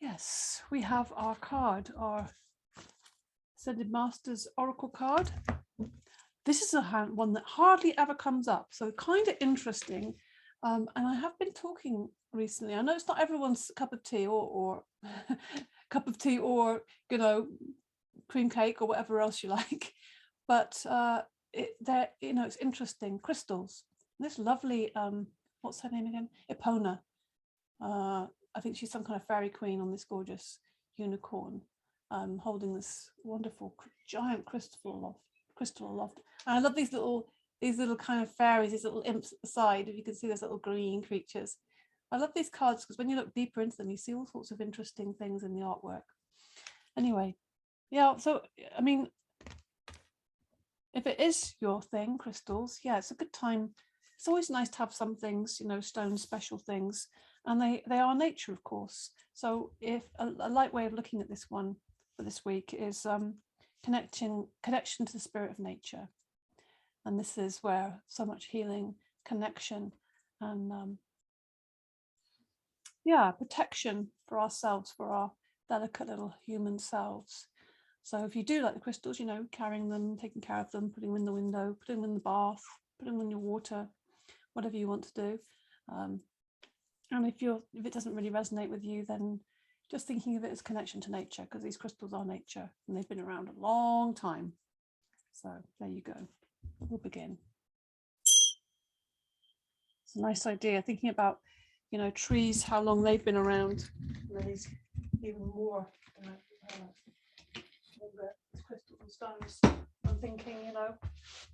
Yes, we have our card, our Ascended Masters Oracle card. This is one that hardly ever comes up, so kind of interesting. And I have been talking recently. I know it's not everyone's cup of tea, or cup of tea, or cream cake, or whatever else you like. But it's interesting. Crystals. This lovely, what's her name again? Epona. I think she's some kind of fairy queen on this gorgeous unicorn, holding this wonderful giant crystal aloft. And I love these little kind of fairies, these little imps at the side. If you can see those little green creatures. I love these cards because when you look deeper into them, you see all sorts of interesting things in the artwork. Anyway, yeah. So I mean, if it is your thing, crystals, yeah, it's a good time. It's always nice to have some things, stones, special things. And they are nature, of course. So if a light way of looking at this one for this week is connection to the spirit of nature. And this is where so much healing, connection, and protection for ourselves, for our delicate little human selves. So if you do like the crystals, carrying them, taking care of them, putting them in the window, putting them in the bath, putting them in your water, whatever you want to do. And if it doesn't really resonate with you, then just thinking of it as connection to nature, because these crystals are nature and they've been around a long time. So there you go. We'll begin. It's a nice idea, thinking about, trees, how long they've been around. And these even more crystals and stones. I'm thinking,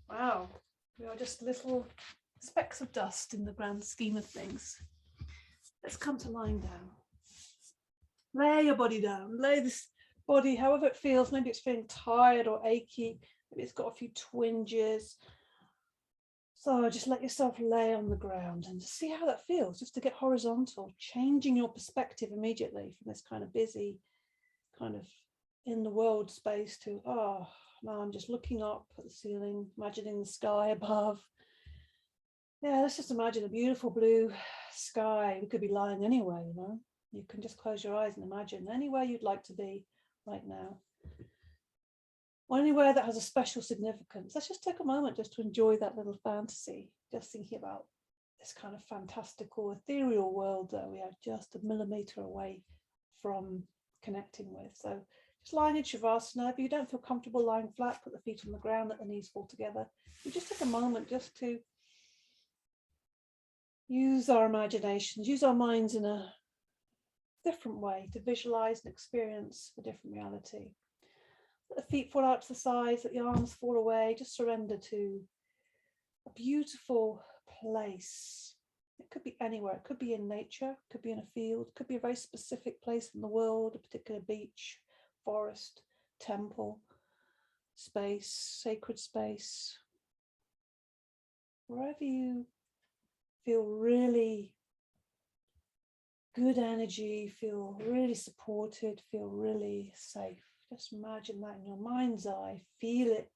wow, we are just little specks of dust in the grand scheme of things. Let's come to lying down. Lay your body down. Lay this body however it feels. Maybe it's feeling tired or achy. Maybe it's got a few twinges. So just let yourself lay on the ground and just see how that feels, just to get horizontal, changing your perspective immediately from this kind of busy, kind of in the world space to, now I'm just looking up at the ceiling, imagining the sky above. Yeah, let's just imagine a beautiful blue sky. We could be lying anywhere, You can just close your eyes and imagine anywhere you'd like to be right now. Or anywhere that has a special significance. Let's just take a moment just to enjoy that little fantasy, just thinking about this kind of fantastical, ethereal world that we are just a millimeter away from connecting with. So just lying in Shavasana. If you don't feel comfortable lying flat, put the feet on the ground, let the knees fall together. You just take a moment just to use our imaginations, use our minds in a different way to visualize and experience a different reality. Let the feet fall out to the sides, let the arms fall away, just surrender to a beautiful place. It could be anywhere, it could be in nature, it could be in a field, it could be a very specific place in the world, a particular beach, forest, temple, space, sacred space. Wherever you feel really good energy, feel really supported, feel really safe. Just imagine that in your mind's eye, feel it.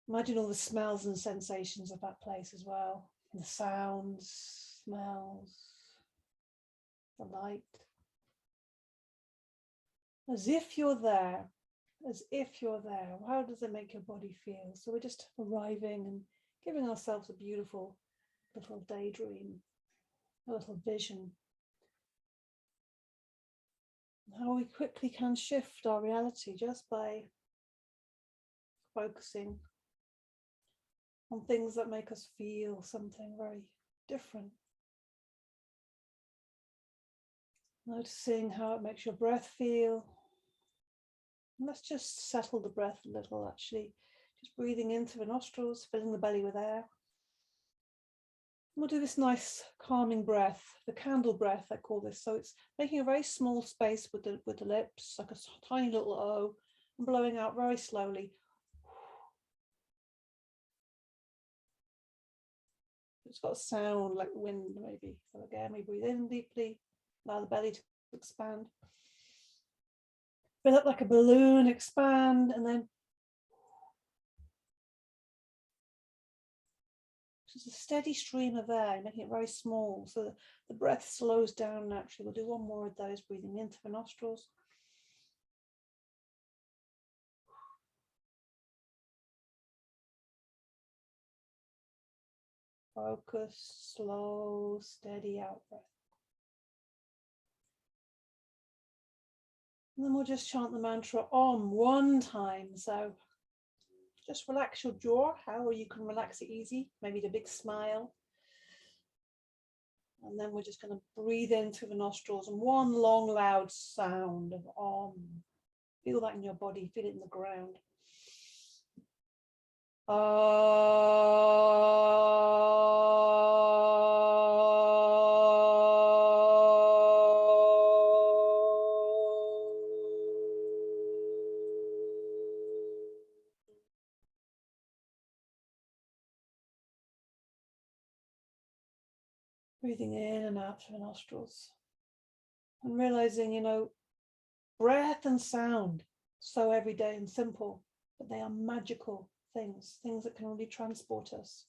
Imagine all the smells and sensations of that place as well. The sounds, smells, the light. As if you're there, as if you're there. How does it make your body feel? So we're just arriving and giving ourselves a beautiful little daydream, a little vision. How we quickly can shift our reality just by focusing on things that make us feel something very different. Noticing how it makes your breath feel. And let's just settle the breath a little, actually. Just breathing in through the nostrils, filling the belly with air. We'll do this nice calming breath, the candle breath, I call this. So it's making a very small space with the lips, like a tiny little O, and blowing out very slowly. It's got a sound like wind, maybe. So again, we breathe in deeply, allow the belly to expand. Fill up like a balloon, expand, and then It's a steady stream of air, making it very small, so the breath slows down naturally. We'll do one more of those, breathing into the nostrils. Focus, slow, steady out breath. And then we'll just chant the mantra Om one time. So just relax your jaw, however you can relax it easy, maybe the big smile. And then we're just going to breathe in through the nostrils and one long loud sound of Om. Feel that in your body, feel it in the ground. Breathing in and out through the nostrils. And realizing, you know, breath and sound, so everyday and simple, but they are magical things that can really transport us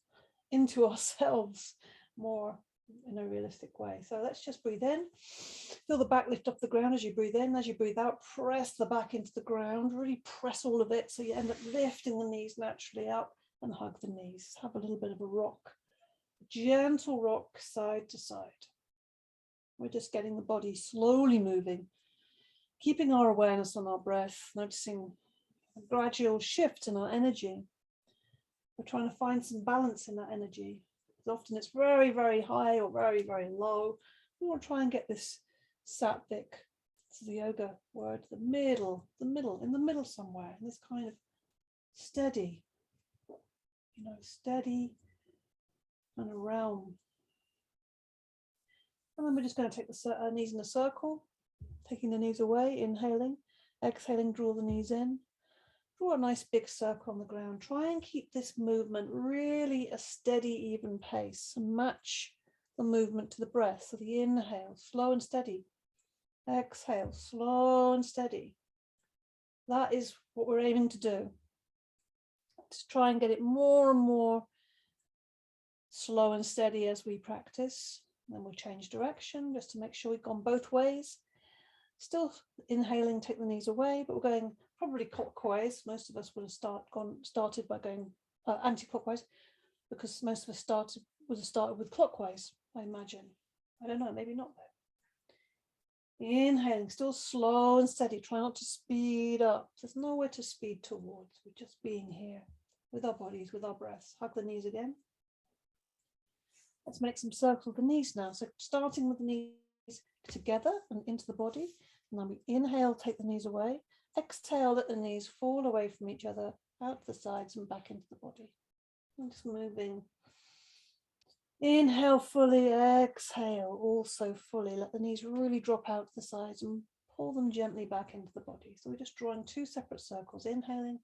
into ourselves more in a realistic way. So let's just breathe in. Feel the back lift off the ground as you breathe in. As you breathe out, press the back into the ground. Really press all of it so you end up lifting the knees naturally up and hug the knees. Have a little bit of a rock. Gentle rock side to side. We're just getting the body slowly moving, keeping our awareness on our breath, noticing a gradual shift in our energy. We're trying to find some balance in that energy. Often it's very, very high or very, very low. We want to try and get this sattvic, this is the yoga word, in the middle somewhere, in this kind of steady, steady and a realm. And then we're just going to take the knees in a circle, taking the knees away, inhaling, exhaling, draw the knees in. Draw a nice big circle on the ground. Try and keep this movement really a steady, even pace and match the movement to the breath. So the inhale, slow and steady. Exhale, slow and steady. That is what we're aiming to do. To try and get it more and more slow and steady as we practice. Then we'll change direction just to make sure we've gone both ways. Still inhaling, take the knees away, but we're going probably clockwise. Most of us would have started by going anti-clockwise, because most of us would have started with clockwise, I imagine. I don't know, maybe not though. Inhaling, still slow and steady. Try not to speed up. There's nowhere to speed towards. We're just being here with our bodies, with our breaths. Hug the knees again. Let's make some circles with the knees now. So starting with the knees together and into the body. And then we inhale, take the knees away. Exhale, let the knees fall away from each other, out the sides and back into the body. And just moving. Inhale fully, exhale also fully. Let the knees really drop out to the sides and pull them gently back into the body. So we're just drawing two separate circles, inhaling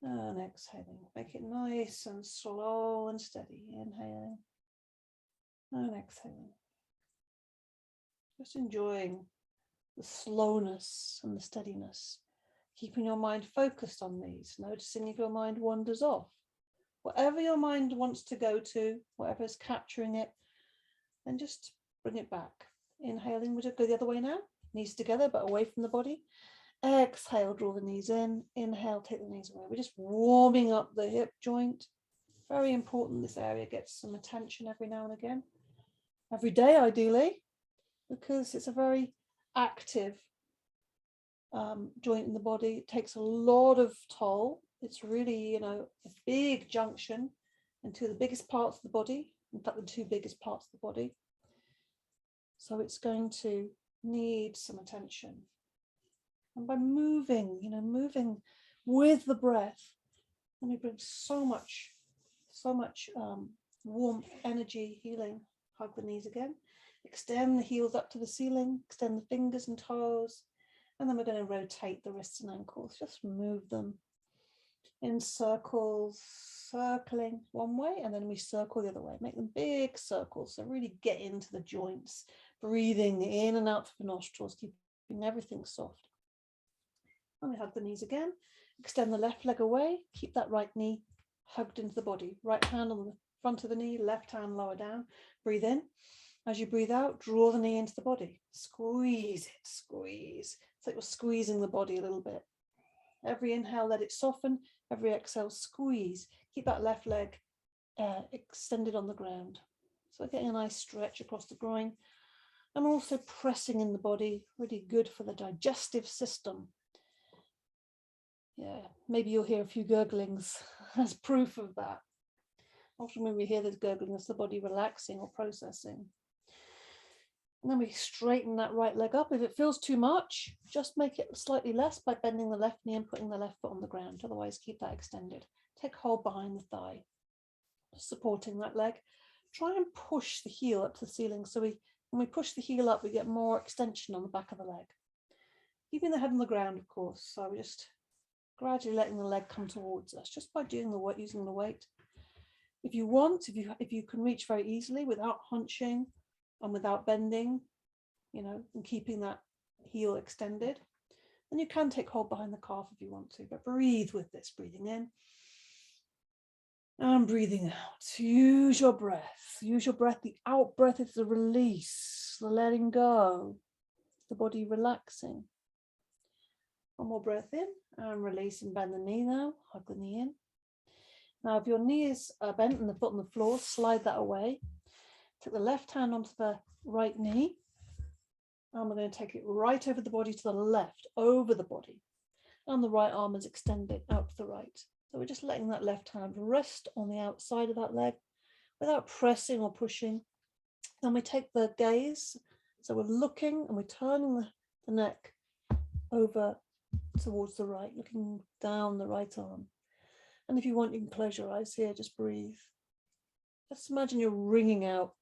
and exhaling. Make it nice and slow and steady. Inhaling and exhaling. Just enjoying the slowness and the steadiness, keeping your mind focused on these, noticing if your mind wanders off. Whatever your mind wants to go to, whatever's capturing it, then just bring it back. Inhaling, we'll just go the other way now, knees together but away from the body. Exhale, draw the knees in. Inhale, take the knees away. We're just warming up the hip joint. Very important this area gets some attention every now and again. Every day, ideally, because it's a very active joint in the body. It takes a lot of toll. It's really, a big junction into the biggest parts of the body. In fact, the two biggest parts of the body. So it's going to need some attention. And by moving, moving with the breath, and we bring so much warmth, energy, healing. Hug the knees again. Extend the heels up to the ceiling. Extend the fingers and toes. And then we're going to rotate the wrists and ankles. Just move them in circles, circling one way, and then we circle the other way. Make them big circles. So really get into the joints. Breathing in and out through the nostrils, keeping everything soft. And we hug the knees again. Extend the left leg away. Keep that right knee hugged into the body. Right hand on the front of the knee, left hand lower down. Breathe in. As you breathe out, draw the knee into the body. Squeeze it, squeeze. It's like you're squeezing the body a little bit. Every inhale, let it soften. Every exhale, squeeze. Keep that left leg extended on the ground. So getting a nice stretch across the groin. And also pressing in the body, really good for the digestive system. Yeah, maybe you'll hear a few gurglings as proof of that. Often when we hear this gurgling, it's the body relaxing or processing. And then we straighten that right leg up. If it feels too much, just make it slightly less by bending the left knee and putting the left foot on the ground. Otherwise, keep that extended. Take hold behind the thigh, supporting that leg. Try and push the heel up to the ceiling. So when we push the heel up, we get more extension on the back of the leg. Keeping the head on the ground, of course. So we're just gradually letting the leg come towards us, just by doing the work, using the weight. If you want, if you can reach very easily without hunching and without bending, and keeping that heel extended, then you can take hold behind the calf if you want to, but breathe with this, breathing in and breathing out. Use your breath. Use your breath. The out breath is the release, the letting go, the body relaxing. One more breath in and release and bend the knee now. Hug the knee in. Now, if your knee is bent and the foot on the floor, slide that away. Take the left hand onto the right knee. And we're going to take it right over the body to the left, over the body. And the right arm is extended out to the right. So we're just letting that left hand rest on the outside of that leg without pressing or pushing. Then we take the gaze. So we're looking and we're turning the neck over towards the right, looking down the right arm. And if you want, you can close your eyes here, just breathe. Just imagine you're wringing out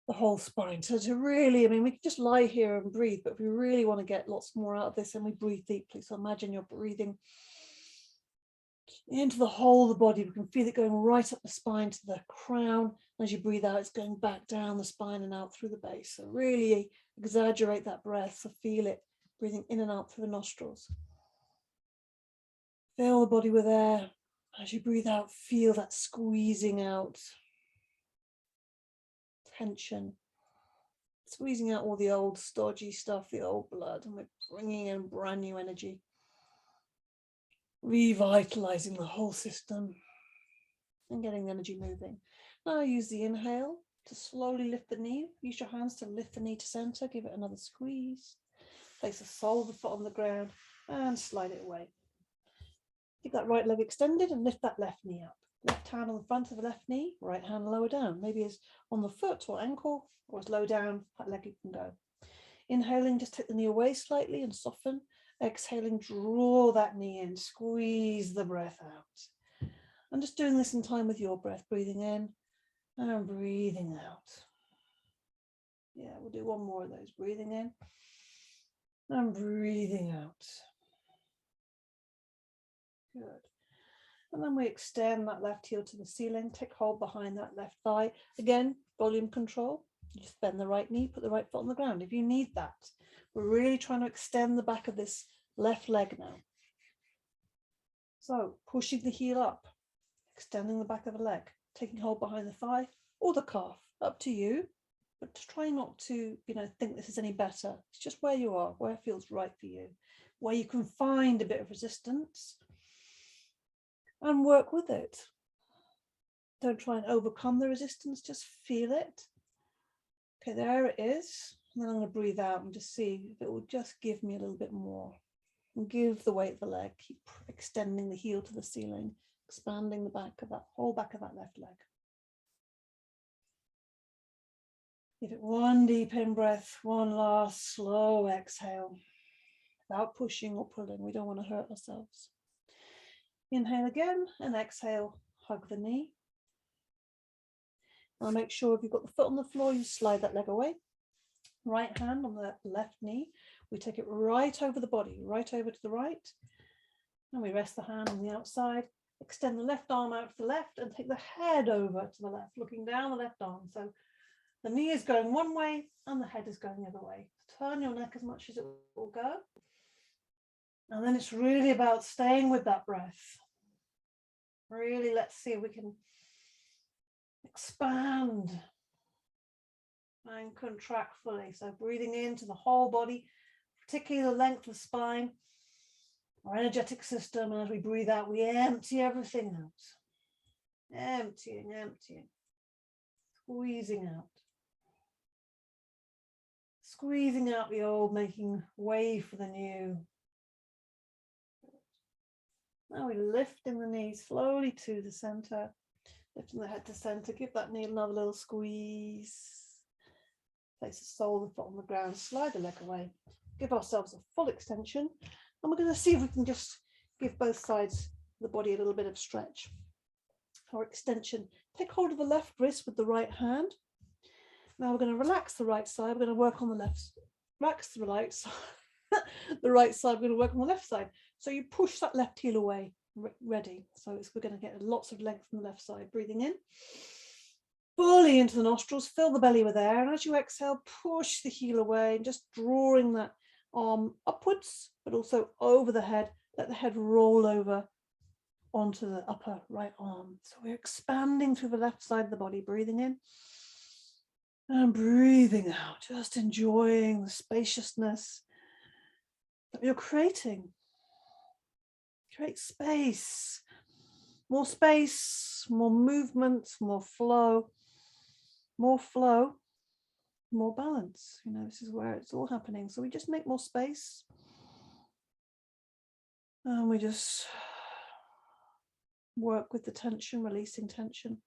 the whole spine. So to really, we can just lie here and breathe, but if we really want to get lots more out of this, then we breathe deeply. So imagine you're breathing into the whole of the body. We can feel it going right up the spine to the crown. As you breathe out, it's going back down the spine and out through the base. So really exaggerate that breath, so feel it breathing in and out through the nostrils. Fill the body with air. As you breathe out, feel that squeezing out tension, squeezing out all the old stodgy stuff, the old blood, and we're bringing in brand new energy, revitalizing the whole system and getting the energy moving. Now use the inhale to slowly lift the knee. Use your hands to lift the knee to center. Give it another squeeze. Place the sole of the foot on the ground and slide it away. Keep that right leg extended and lift that left knee up. Left hand on the front of the left knee, right hand lower down. Maybe it's on the foot or ankle, or as low down, that leg you can go. Inhaling, just take the knee away slightly and soften. Exhaling, draw that knee in, squeeze the breath out. I'm just doing this in time with your breath, breathing in and breathing out. Yeah, we'll do one more of those. Breathing in and breathing out. Good. And then we extend that left heel to the ceiling, take hold behind that left thigh. Again, volume control. You just bend the right knee, put the right foot on the ground if you need that. We're really trying to extend the back of this left leg now. So pushing the heel up, extending the back of the leg, taking hold behind the thigh or the calf, up to you. But try not to, think this is any better. It's just where you are, where it feels right for you, where you can find a bit of resistance. And work with it. Don't try and overcome the resistance, just feel it. Okay, there it is. And then I'm going to breathe out and just see if it will just give me a little bit more. And give the weight of the leg, keep extending the heel to the ceiling, expanding the back of that, whole back of that left leg. Give it one deep in breath, one last slow exhale, without pushing or pulling. We don't want to hurt ourselves. Inhale again and exhale, hug the knee. Now make sure if you've got the foot on the floor, you slide that leg away. Right hand on the left knee. We take it right over the body, right over to the right. And we rest the hand on the outside. Extend the left arm out to the left and take the head over to the left, looking down the left arm. So the knee is going one way and the head is going the other way. Turn your neck as much as it will go. And then it's really about staying with that breath. Really, let's see if we can expand and contract fully. So breathing into the whole body, particularly the length of the spine, our energetic system. And as we breathe out, we empty everything out. Emptying, emptying, squeezing out. Squeezing out the old, making way for the new. Now we lifting the knees slowly to the center, lifting the head to center. Give that knee another little squeeze. Place the sole of the foot on the ground, slide the leg away. Give ourselves a full extension. And we're going to see if we can just give both sides of the body a little bit of stretch. Our extension. Take hold of the left wrist with the right hand. Now we're going to relax the right side. We're going to work on the left. Relax the right side. The right side, we're going to work on the left side. So you push that left heel away. Ready. So we're going to get lots of length from the left side. Breathing in. Fully into the nostrils. Fill the belly with air. And as you exhale, push the heel away. And just drawing that arm upwards, but also over the head. Let the head roll over onto the upper right arm. So we're expanding through the left side of the body. Breathing in. And breathing out, just enjoying the spaciousness that you're creating. Create space, more movement, more flow, more balance. You know, this is where it's all happening. So we just make more space. And we just work with the tension, releasing tension.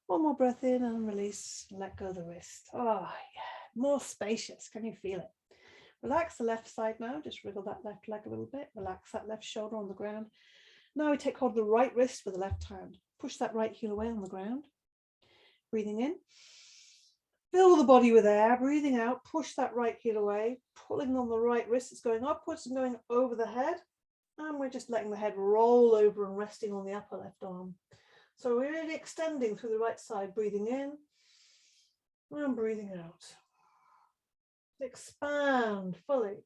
One more breath in and release, let go of the wrist. Oh, yeah, more spacious. Can you feel it? Relax the left side now. Just wriggle that left leg a little bit. Relax that left shoulder on the ground. Now we take hold of the right wrist with the left hand. Push that right heel away on the ground. Breathing in. Fill the body with air. Breathing out. Push that right heel away. Pulling on the right wrist. It's going upwards and going over the head. And we're just letting the head roll over and resting on the upper left arm. So we're really extending through the right side, breathing in and breathing out. Expand fully.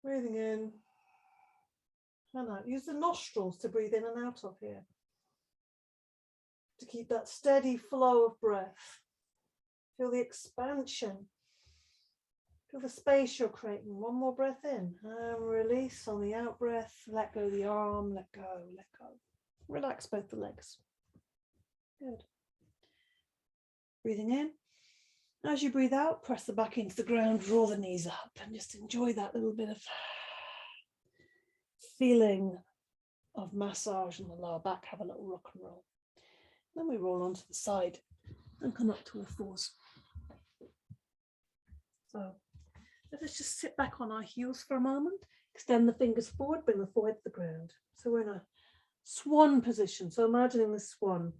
Breathing in and out. Use the nostrils to breathe in and out of here. To keep that steady flow of breath. Feel the expansion. Feel the space you're creating. One more breath in and release on the out breath. Let go of the arm, let go, let go. Relax both the legs. Good. Breathing in. As you breathe out, press the back into the ground, draw the knees up, and just enjoy that little bit of feeling of massage in the lower back. Have a little rock and roll. Then we roll onto the side and come up to all fours. So let's just sit back on our heels for a moment. Extend the fingers forward, bring the forehead to the ground. So we're in a swan position. So imagining the swan,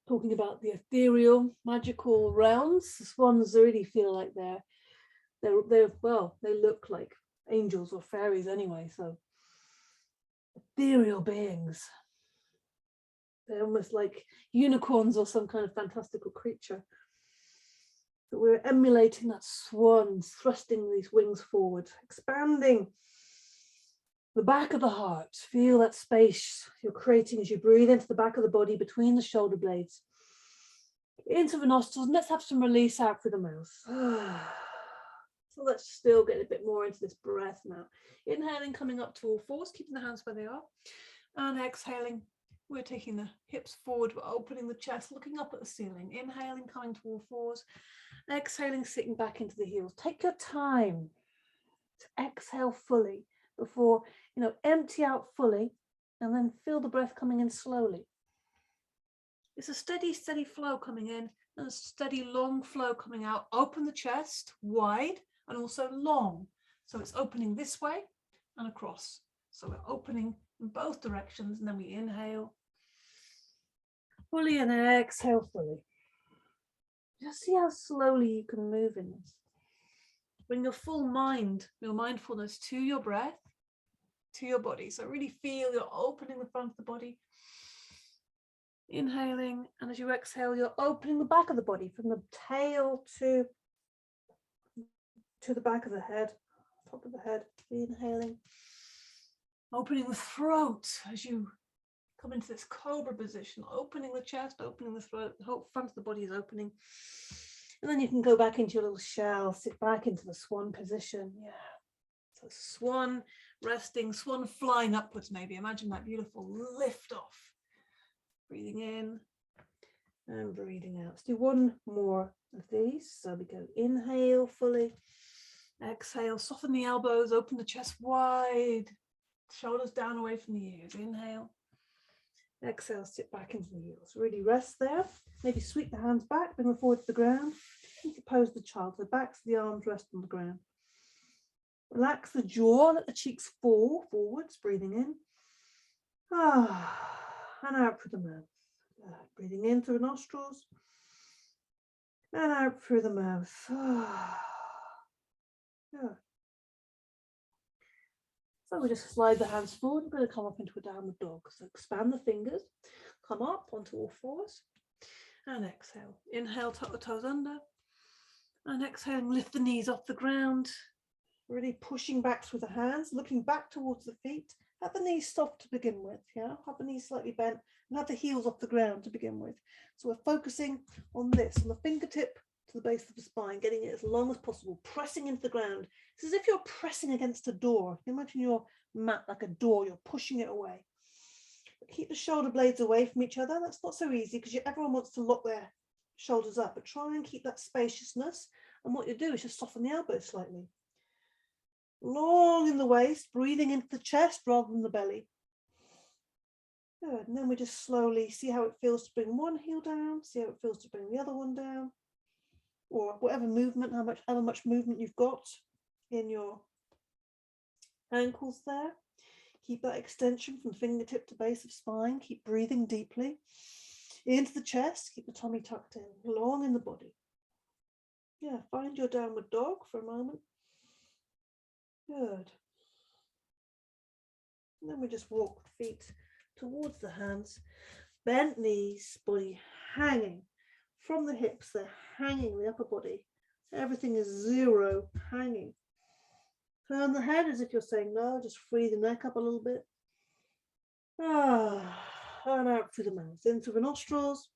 talking about the ethereal, magical realms. The swans really feel like they look like angels or fairies anyway. So ethereal beings. They're almost like unicorns or some kind of fantastical creature. But we're emulating that swan, thrusting these wings forward, expanding the back of the heart. Feel that space you're creating as you breathe into the back of the body between the shoulder blades. Into the nostrils, and let's have some release out through the mouth. So let's still get a bit more into this breath now. Inhaling, coming up to all fours, keeping the hands where they are. And exhaling, we're taking the hips forward, we're opening the chest, looking up at the ceiling. Inhaling, coming to all fours. Exhaling, sitting back into the heels. Take your time to exhale fully before, empty out fully, and then feel the breath coming in slowly. It's a steady, steady flow coming in and a steady, long flow coming out. Open the chest wide and also long. So it's opening this way and across. So we're opening in both directions, and then we inhale fully and exhale fully. Just see how slowly you can move in this. Bring your full mind, your mindfulness to your breath, to your body. So really feel you're opening the front of the body. Inhaling, and as you exhale, you're opening the back of the body from the tail to the back of the head, top of the head. Inhaling, opening the throat as you Come into this cobra position, opening the chest, opening the throat, the whole front of the body is opening. And then you can go back into your little shell, sit back into the swan position. Yeah. So swan resting, swan flying upwards maybe. Imagine that beautiful lift off. Breathing in and breathing out. Let's do one more of these. So we go inhale fully. Exhale, soften the elbows, open the chest wide. Shoulders down away from the ears. Inhale. Exhale, sit back into the heels. Really rest there. Maybe sweep the hands back, bring them forward to the ground. You can pose the child. The backs of the arms rest on the ground. Relax the jaw, let the cheeks fall forwards, breathing in. And out through the mouth. Breathing in through the nostrils. And out through the mouth. Yeah. So we just slide the hands forward. We're going to come up into a downward dog. So expand the fingers, come up onto all fours, and exhale. Inhale, tuck the toes under, and exhale, lift the knees off the ground. Really pushing back through the hands, looking back towards the feet. Have the knees soft to begin with, yeah? Have the knees slightly bent, and have the heels off the ground to begin with. So we're focusing on this, on the fingertip to the base of the spine, getting it as long as possible, pressing into the ground. It's as if you're pressing against a door. You imagine your mat like a door, you're pushing it away. But keep the shoulder blades away from each other. That's not so easy because everyone wants to lock their shoulders up, but try and keep that spaciousness. And what you do is just soften the elbows slightly. Long in the waist, breathing into the chest rather than the belly. Good. And then we just slowly see how it feels to bring one heel down, see how it feels to bring the other one down, or whatever movement, however much movement you've got in your ankles there. Keep that extension from fingertip to base of spine. Keep breathing deeply into the chest. Keep the tummy tucked in, long in the body. Yeah, find your downward dog for a moment. Good. And then we just walk the feet towards the hands, bent knees, body hanging from the hips. They're hanging the upper body. Everything is zero, hanging. Turn the head as if you're saying no, just free the neck up a little bit. And out through the mouth, in through the nostrils,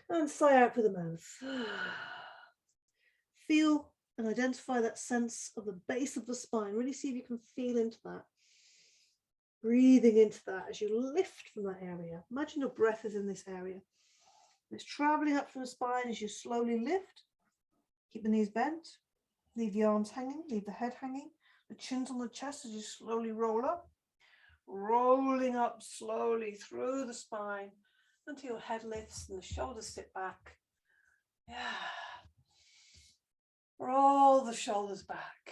and sigh out through the mouth. Feel and identify that sense of the base of the spine. Really see if you can feel into that. Breathing into that as you lift from that area. Imagine your breath is in this area. It's traveling up from the spine as you slowly lift. Keep the knees bent. Leave the arms hanging. Leave the head hanging. The chin's on the chest as you slowly roll up. Rolling up slowly through the spine until your head lifts and the shoulders sit back. Yeah. Roll the shoulders back.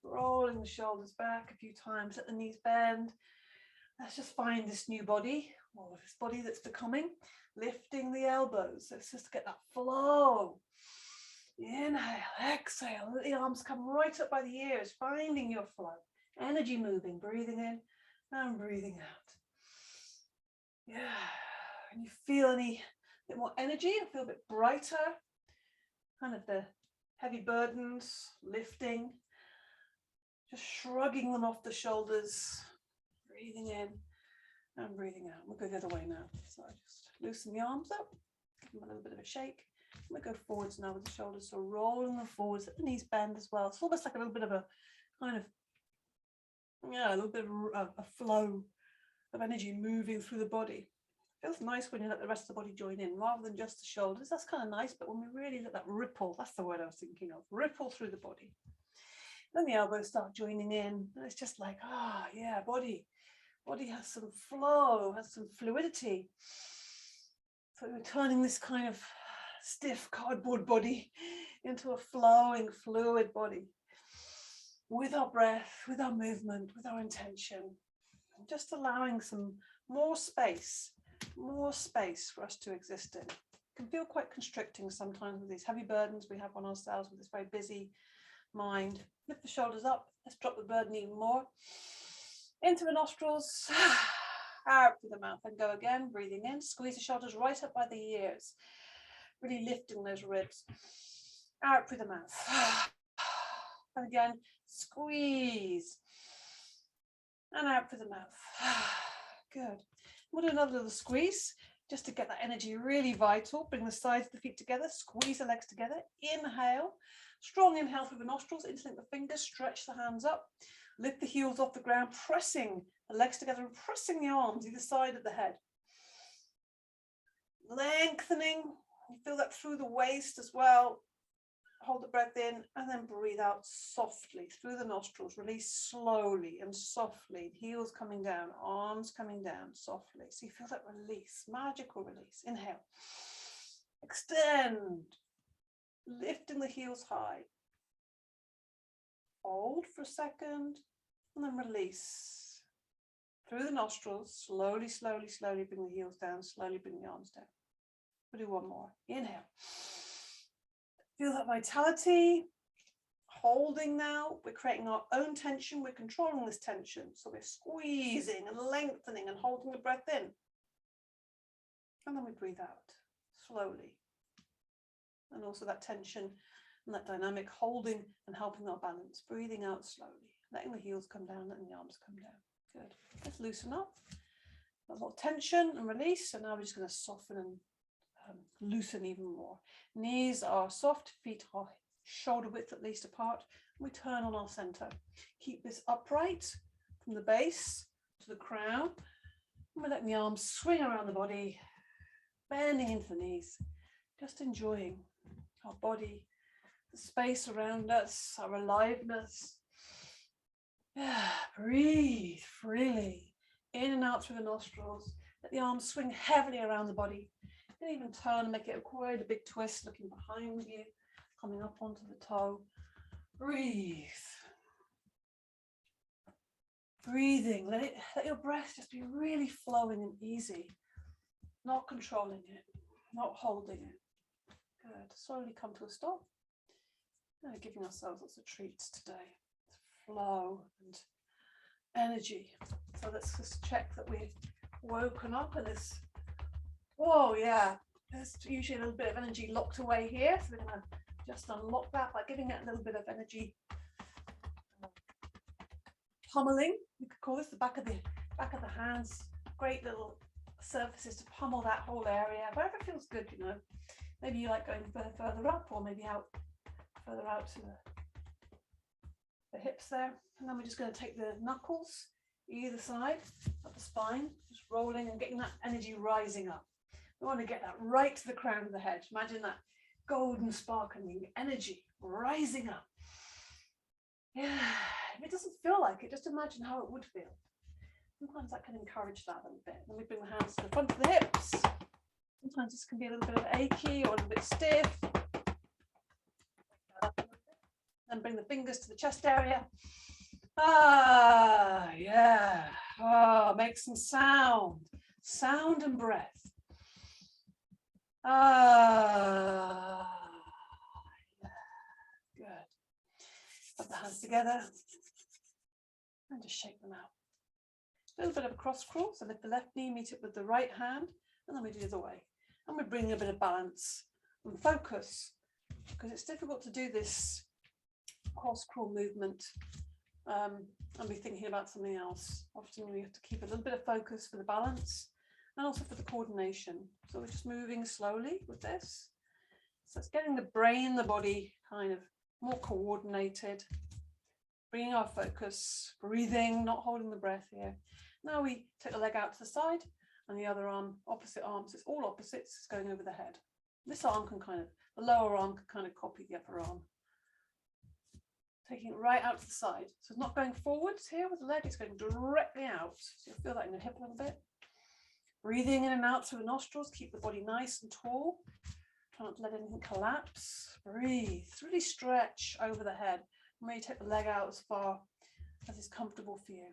Rolling the shoulders back a few times. Let the knees bend. Let's just find this new body, or this body that's becoming. Lifting the elbows. Let's just get that flow. Inhale, exhale. Let the arms come right up by the ears. Finding your flow. Energy moving. Breathing in and breathing out. Yeah. And you feel any bit more energy. You feel a bit brighter. Kind of the heavy burdens lifting. Just shrugging them off the shoulders. Breathing in and breathing out. We'll go the other way now. So just loosen the arms up, give them a little bit of a shake. We'll go forwards now with the shoulders. So rolling them forwards, let the knees bend as well. It's almost like a little bit of a kind of, yeah, a little bit of a flow of energy moving through the body. It feels nice when you let the rest of the body join in rather than just the shoulders. That's kind of nice, but when we really let that ripple, that's the word I was thinking of, ripple through the body. Then the elbows start joining in. And it's just like, yeah, body has some flow, has some fluidity. So we're turning this kind of stiff cardboard body into a flowing, fluid body with our breath, with our movement, with our intention, and just allowing some more space for us to exist in. It can feel quite constricting sometimes with these heavy burdens we have on ourselves with this very busy mind. Lift the shoulders up. Let's drop the burden even more. Into the nostrils, out through the mouth, and go again. Breathing in, squeeze the shoulders right up by the ears, really lifting those ribs. Out through the mouth, and again, squeeze, and out through the mouth. Good. We'll do another little squeeze just to get that energy really vital. Bring the sides of the feet together, squeeze the legs together. Inhale, strong inhale through the nostrils, interlink the fingers, stretch the hands up, lift the heels off the ground, pressing the legs together and pressing the arms either side of the head. Lengthening, you feel that through the waist as well. Hold the breath in and then breathe out softly through the nostrils. Release slowly and softly. Heels coming down, arms coming down softly. So you feel that release, magical release. Inhale. Extend. Lifting the heels high. Hold for a second and then release. Through the nostrils, slowly, slowly, slowly bring the heels down, slowly bring the arms down. We'll do one more. Inhale. Feel that vitality. Holding now. We're creating our own tension. We're controlling this tension. So we're squeezing and lengthening and holding the breath in. And then we breathe out slowly. And also that tension and that dynamic holding and helping our balance. Breathing out slowly. Letting the heels come down, letting the arms come down. Good. Let's loosen up. A lot of tension and release. So now we're just going to soften and loosen even more. Knees are soft, feet are shoulder width at least apart. We turn on our center. Keep this upright from the base to the crown. And we're letting the arms swing around the body, bending into the knees, just enjoying our body, the space around us, our aliveness. Yeah, breathe freely in and out through the nostrils. Let the arms swing heavily around the body. You can even turn and make it quite a big twist, looking behind you, coming up onto the toe. Breathe. Breathing. Let your breath just be really flowing and easy. Not controlling it, not holding it. Good. Slowly come to a stop. Giving ourselves lots of treats today. Flow and energy. So let's just check that we've woken up and this. Whoa, yeah, there's usually a little bit of energy locked away here. So we're going to just unlock that by giving it a little bit of energy. Pummeling, we could call this the back of the hands. Great little surfaces to pummel that whole area. Wherever feels good, you know. Maybe you like going further up or maybe further out to the hips there. And then we're just going to take the knuckles either side of the spine, just rolling and getting that energy rising up. We want to get that right to the crown of the head. Imagine that golden sparkling energy rising up. Yeah, if it doesn't feel like it, just imagine how it would feel. Sometimes that can encourage that a little bit. Then we bring the hands to the front of the hips. Sometimes this can be a little bit of achy or a little bit stiff. Then bring the fingers to the chest area. Ah, yeah. Oh, make some sound. Sound and breath. Ah, yeah. Good. Put the hands together and just shake them out. A little bit of a cross crawl. So lift the left knee, meet it with the right hand, and then we do the other way. And we bring a bit of balance and focus, because it's difficult to do this cross crawl movement and be thinking about something else. Often we have to keep a little bit of focus for the balance and also for the coordination. So we're just moving slowly with this. So it's getting the brain, the body kind of more coordinated, bringing our focus, breathing, not holding the breath here. Now we take the leg out to the side and the other arm, opposite arms, it's all opposites, it's going over the head. This arm can the lower arm can kind of copy the upper arm. Taking it right out to the side. So it's not going forwards here with the leg, it's going directly out. So you'll feel that in your hip a little bit. Breathing in and out through the nostrils, keep the body nice and tall. Try not to let anything collapse. Breathe, really stretch over the head. Maybe take the leg out as far as is comfortable for you.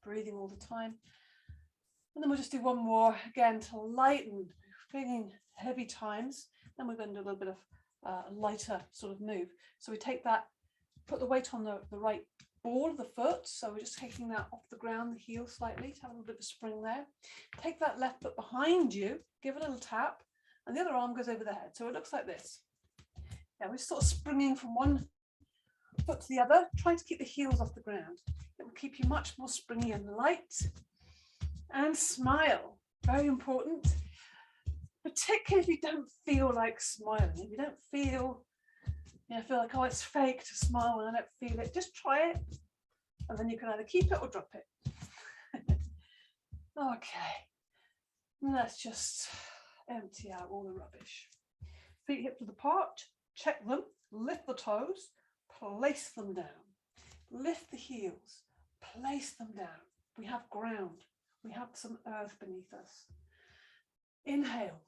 Breathing all the time. And then we'll just do one more again to lighten, bringing heavy times. Then we're going to do a little bit of a lighter sort of move. So we take that, put the weight on the right ball of the foot. So we're just taking that off the ground, the heel slightly, to have a little bit of spring there. Take that left foot behind you, give it a little tap, and the other arm goes over the head. So it looks like this. Yeah, we're sort of springing from one foot to the other, trying to keep the heels off the ground. It will keep you much more springy and light. And smile. Very important. Particularly if you don't feel like smiling. If you don't feel, feel like, oh, it's fake to smile when I don't feel it, just try it. And then you can either keep it or drop it. Okay. Let's just empty out all the rubbish. Feet hips width apart. Check them. Lift the toes. Place them down. Lift the heels. Place them down. We have ground. We have some earth beneath us. Inhale.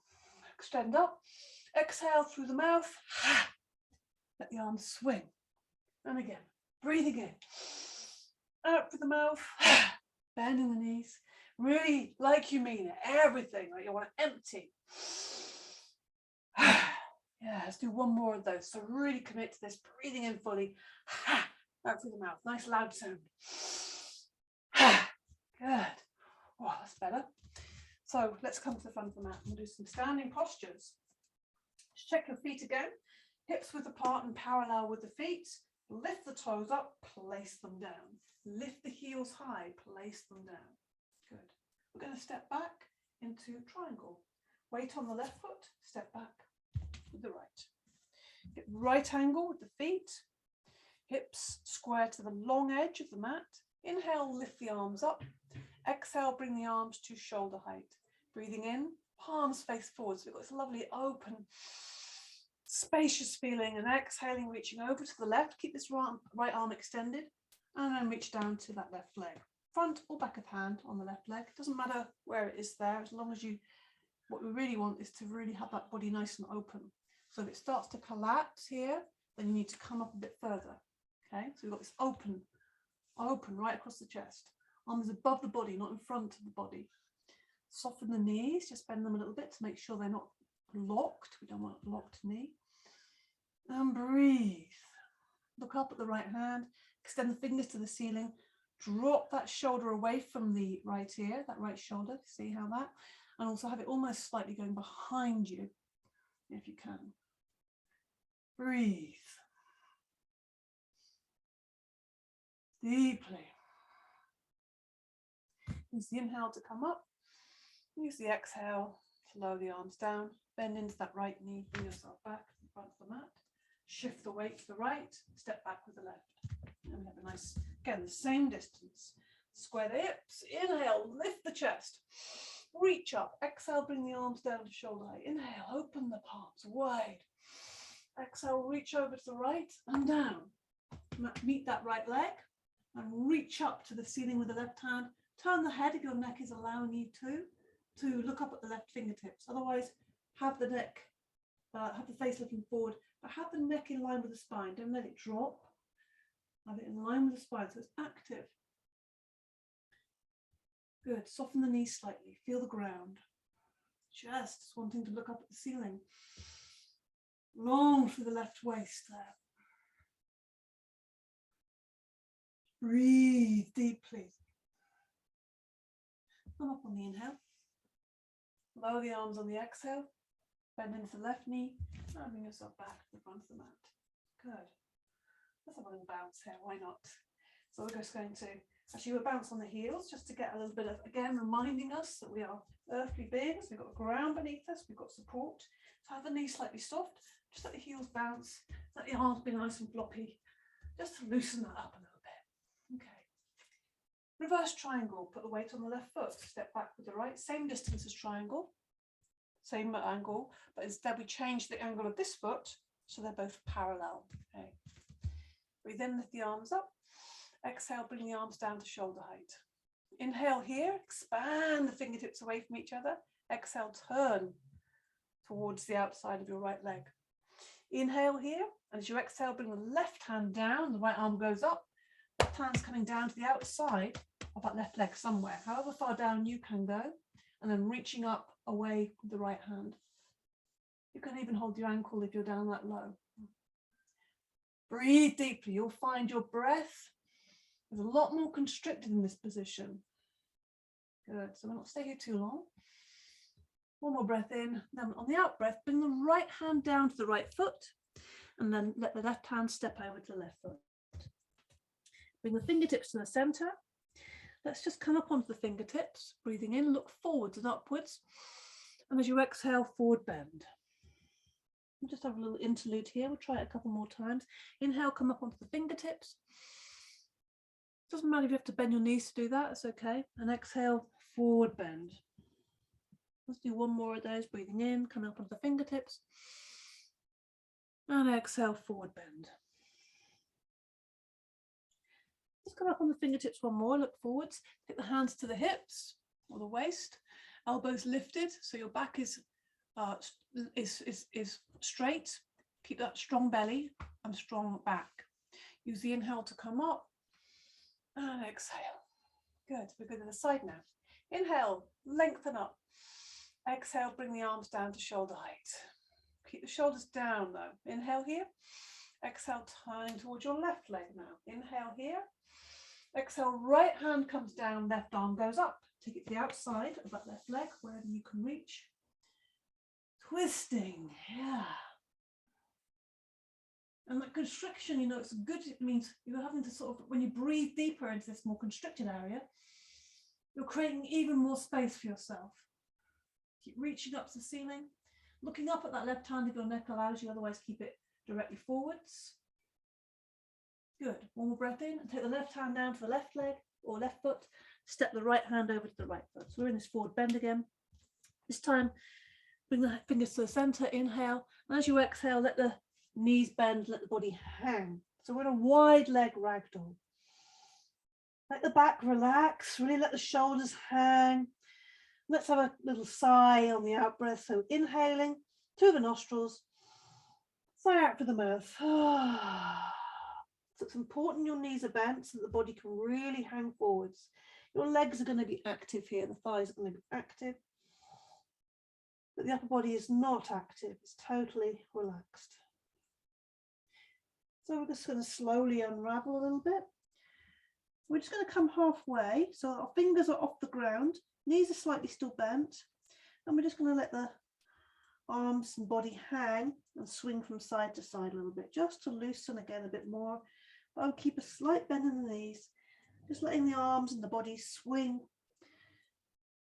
Extend up. Exhale through the mouth. Let the arms swing. And again, breathing in. Out through the mouth. Bending the knees. Really like you mean it. Everything. Like you want to empty. Yeah, let's do one more of those. So really commit to this. Breathing in fully. Out through the mouth. Nice loud sound. Good. Oh, that's better. So let's come to the front of the mat. We'll do some standing postures. Just check your feet again. Hips width apart and parallel with the feet. Lift the toes up, place them down. Lift the heels high, place them down. Good. We're going to step back into triangle. Weight on the left foot, step back with the right. Get right angle with the feet. Hips square to the long edge of the mat. Inhale, lift the arms up. Exhale, bring the arms to shoulder height. Breathing in, palms face forward. So we've got this lovely open, spacious feeling. And exhaling, reaching over to the left. Keep this right arm extended. And then reach down to that left leg. Front or back of hand on the left leg. It doesn't matter where it is there, as long as you, what we really want is to really have that body nice and open. So if it starts to collapse here, then you need to come up a bit further. Okay, so we've got this open right across the chest. Arms above the body, not in front of the body. Soften the knees, just bend them a little bit to make sure they're not locked. We don't want a locked knee. And breathe. Look up at the right hand, extend the fingers to the ceiling. Drop that shoulder away from the right ear, that right shoulder. See how that? And also have it almost slightly going behind you, if you can. Breathe. Deeply. Use the inhale to come up. Use the exhale to lower the arms down. Bend into that right knee. Bring yourself back in front of the mat. Shift the weight to the right. Step back with the left. And we have a nice, again, the same distance. Square the hips. Inhale, lift the chest. Reach up. Exhale, bring the arms down to shoulder height. Inhale, open the palms wide. Exhale, reach over to the right and down. Meet that right leg and reach up to the ceiling with the left hand. Turn the head if your neck is allowing you to look up at the left fingertips. Otherwise, have the neck, have the face looking forward, but have the neck in line with the spine. Don't let it drop. Have it in line with the spine so it's active. Good. Soften the knees slightly. Feel the ground. Just wanting to look up at the ceiling. Long through the left waist there. Breathe deeply. Come up on the inhale. Lower the arms on the exhale. Bend into the left knee. And bring yourself back to the front of the mat. Good. Let's have a little bounce here. Why not? So we're just going to, actually we'll bounce on the heels just to get a little bit of, again, reminding us that we are earthly beings. We've got the ground beneath us. We've got support. So have the knees slightly soft. Just let the heels bounce. Let the arms be nice and floppy. Just to loosen that up a little bit. Okay. Reverse triangle. Put the weight on the left foot. Step back with the right. Same distance as triangle. Same angle. But instead we change the angle of this foot so they're both parallel. Okay. Breathe in, lift the arms up. Exhale, bring the arms down to shoulder height. Inhale here. Expand the fingertips away from each other. Exhale, turn towards the outside of your right leg. Inhale here, and as you exhale, bring the left hand down, the right arm goes up, left hand's coming down to the outside of that left leg somewhere, however far down you can go, and then reaching up away with the right hand. You can even hold your ankle if you're down that low. Breathe deeply, you'll find your breath is a lot more constricted in this position. Good, so we'll not stay here too long. One more breath in, then on the out breath, bring the right hand down to the right foot, and then let the left hand step over to the left foot. Bring the fingertips to the center. Let's just come up onto the fingertips, breathing in, look forwards and upwards. And as you exhale, forward bend. We'll just have a little interlude here. We'll try it a couple more times. Inhale, come up onto the fingertips. Doesn't matter if you have to bend your knees to do that, it's okay. And exhale, forward bend. Let's do one more of those, breathing in, coming up onto the fingertips. And exhale, forward bend. Just come up on the fingertips one more, look forwards. Take the hands to the hips or the waist, elbows lifted, so your back is straight. Keep that strong belly and strong back. Use the inhale to come up and exhale. Good, we're good to the side now. Inhale, lengthen up. Exhale, bring the arms down to shoulder height. Keep the shoulders down though. Inhale here. Exhale, turning towards your left leg now. Inhale here. Exhale, right hand comes down, left arm goes up. Take it to the outside of that left leg, wherever you can reach. Twisting, yeah. And that constriction, you know, it's good. It means you're having to sort of, when you breathe deeper into this more constricted area, you're creating even more space for yourself. Keep reaching up to the ceiling, looking up at that left hand if your neck allows you, otherwise keep it directly forwards. Good, one more breath in and take the left hand down to the left leg or left foot, step the right hand over to the right foot. So we're in this forward bend again. This time, bring the fingers to the center, inhale, and as you exhale, let the knees bend, let the body hang. So we're in a wide leg ragdoll. Let the back relax, really let the shoulders hang. Let's have a little sigh on the out breath. So inhaling through the nostrils, sigh out through the mouth. So it's important your knees are bent so that the body can really hang forwards. Your legs are going to be active here, the thighs are going to be active. But the upper body is not active, it's totally relaxed. So we're just going to slowly unravel a little bit. We're just going to come halfway, so our fingers are off the ground, knees are slightly still bent, and we're just going to let the arms and body hang and swing from side to side a little bit, just to loosen again a bit more. But I'll keep a slight bend in the knees, just letting the arms and the body swing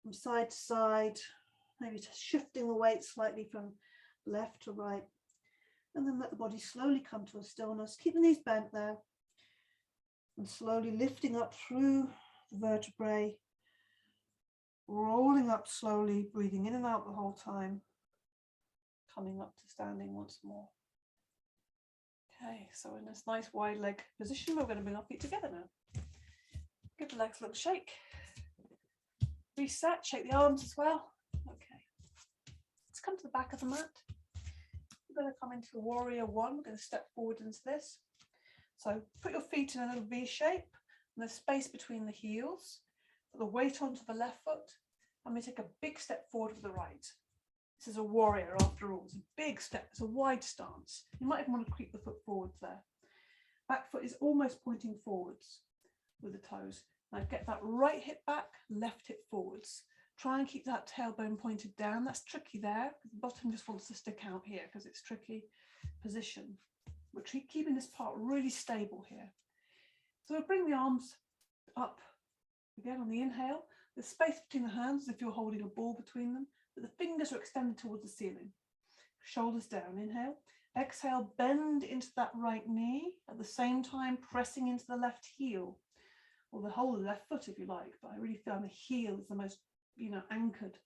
from side to side, maybe just shifting the weight slightly from left to right, and then let the body slowly come to a stillness. Keep the knees bent there, and slowly lifting up through the vertebrae, rolling up slowly, breathing in and out the whole time, coming up to standing once more. Okay, so in this nice wide leg position, we're going to bring our feet together now. Give the legs a little shake. Reset, shake the arms as well. Okay, let's come to the back of the mat. We're going to come into warrior one. We're going to step forward into this. So put your feet in a little V shape, and there's space between the heels. Put the weight onto the left foot, and we take a big step forward with the right. This is a warrior after all. It's a big step, it's a wide stance. You might even want to creep the foot forwards there. Back foot is almost pointing forwards with the toes. Now get that right hip back, left hip forwards. Try and keep that tailbone pointed down. That's tricky there. The bottom just wants to stick out here because it's tricky position. We're keeping this part really stable here. So we'll bring the arms up again on the inhale. There's space between the hands as if you're holding a ball between them, but the fingers are extended towards the ceiling. Shoulders down, inhale. Exhale, bend into that right knee, at the same time pressing into the left heel, or the whole left foot if you like, but I really feel the heel is the most, anchored.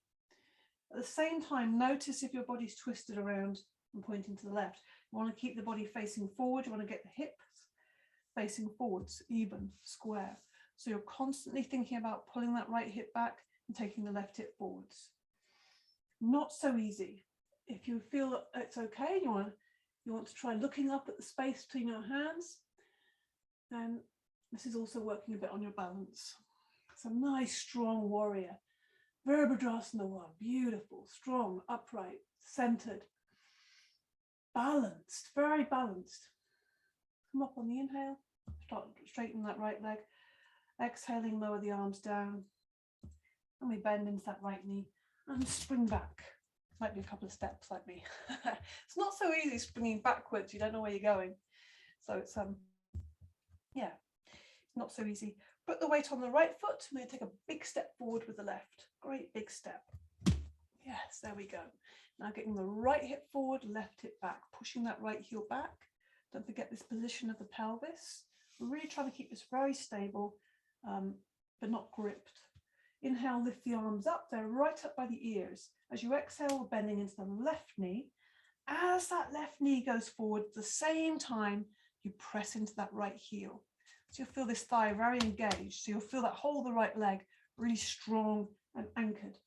At the same time, notice if your body's twisted around and pointing to the left. You want to keep the body facing forward, you want to get the hips facing forwards, even, square. So you're constantly thinking about pulling that right hip back and taking the left hip forwards. Not so easy. If you feel that it's okay, you want to try looking up at the space between your hands, then this is also working a bit on your balance. It's a nice, strong warrior. Virabhadrasana one, beautiful, strong, upright, centered, balanced, very balanced. Come up on the inhale, start straightening that right leg. Exhaling, lower the arms down, and we bend into that right knee and spring back. Might be a couple of steps like me. It's not so easy springing backwards, you don't know where you're going. So it's it's not so easy. Put the weight on the right foot. I'm going to take a big step forward with the left. Great big step. Yes, there we go. Now getting the right hip forward, left hip back, pushing that right heel back. Don't forget this position of the pelvis. We're really trying to keep this very stable, but not gripped. Inhale, lift the arms up. They're right up by the ears. As you exhale, we're bending into the left knee. As that left knee goes forward, at the same time, you press into that right heel. So you'll feel this thigh very engaged. So you'll feel that whole of the right leg really strong and anchored.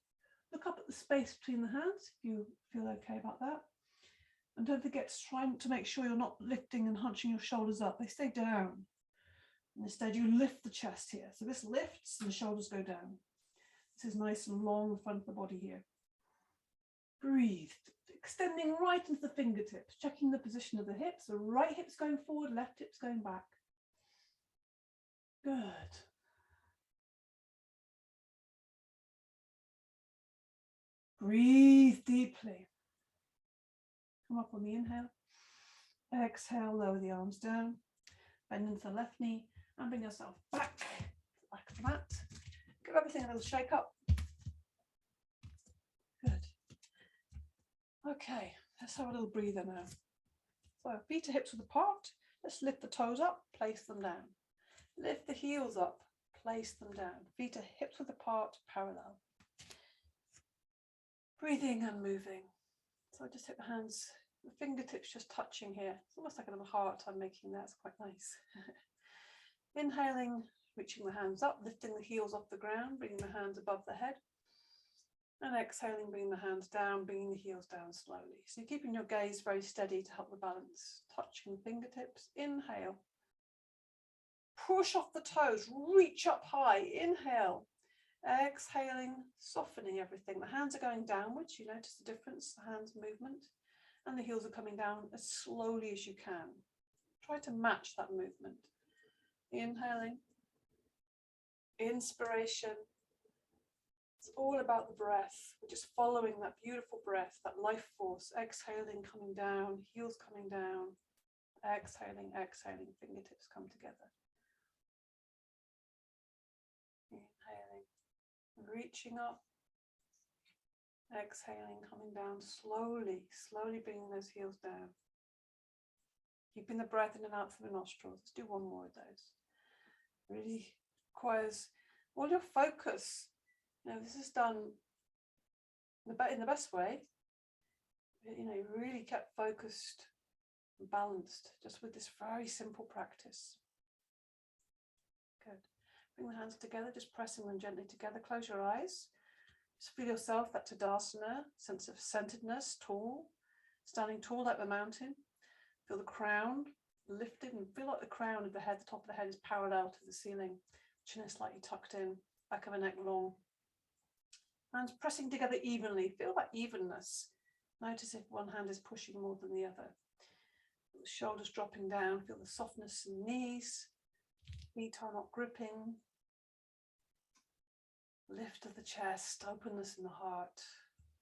Look up at the space between the hands if you feel okay about that. And don't forget to try to make sure you're not lifting and hunching your shoulders up. They stay down. And instead, you lift the chest here. So this lifts and the shoulders go down. This is nice and long in front of the body here. Breathe, extending right into the fingertips, checking the position of the hips. The right hip's going forward, left hip's going back. Good. Breathe deeply. Come up on the inhale. Exhale, lower the arms down. Bend into the left knee and bring yourself back to the back of the mat. Give everything a little shake up. Good. Okay, let's have a little breather now. So feet to hips width apart. Let's lift the toes up, place them down. Lift the heels up, place them down. Feet to hips width apart, parallel. Breathing and moving. So I just hit the hands, the fingertips just touching here. It's almost like a little heart I'm making there. It's quite nice. Inhaling, reaching the hands up, lifting the heels off the ground, bringing the hands above the head. And exhaling, bringing the hands down, bringing the heels down slowly. So you're keeping your gaze very steady to help the balance. Touching the fingertips. Inhale. Push off the toes, reach up high. Inhale. Exhaling, softening everything. The hands are going downwards. You notice the difference, the hands movement. And the heels are coming down as slowly as you can. Try to match that movement. Inhaling. Inspiration. It's all about the breath. We're just following that beautiful breath, that life force. Exhaling, coming down, heels coming down. Exhaling, exhaling, fingertips come together. Inhaling, reaching up. Exhaling, coming down slowly, slowly bringing those heels down. Keeping the breath in and out through the nostrils. Let's do one more of those. Really requires all your focus. You know, this is done in the best way. You know, you really kept focused and balanced just with this very simple practice. Good. Bring the hands together, just pressing them gently together. Close your eyes. Just feel yourself, that Tadasana, sense of centeredness, tall, standing tall like the mountain. Feel the crown lifted and feel like the crown of the head, the top of the head is parallel to the ceiling. Chin is slightly tucked in, back of the neck long. Hands pressing together evenly. Feel that evenness. Notice if one hand is pushing more than the other. Feel the shoulders dropping down. Feel the softness in the knees. Feet are not gripping. Lift of the chest. Openness in the heart.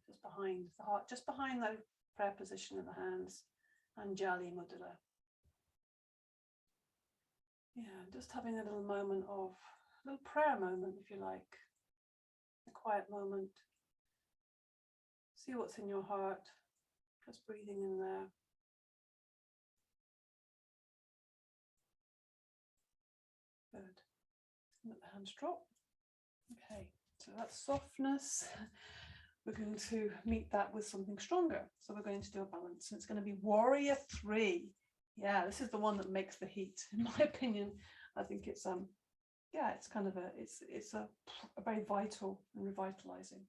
Just behind the heart. Just behind the prayer position in the hands. Anjali Mudra. Yeah, just having a little moment of, a little prayer moment if you like. A quiet moment. See what's in your heart. Just breathing in there. Good. Let the hands drop. Okay, so that's softness. We're going to meet that with something stronger. So we're going to do a balance. And it's going to be Warrior 3. Yeah, this is the one that makes the heat. In my opinion, I think it's yeah, it's kind of it's a very vital and revitalizing.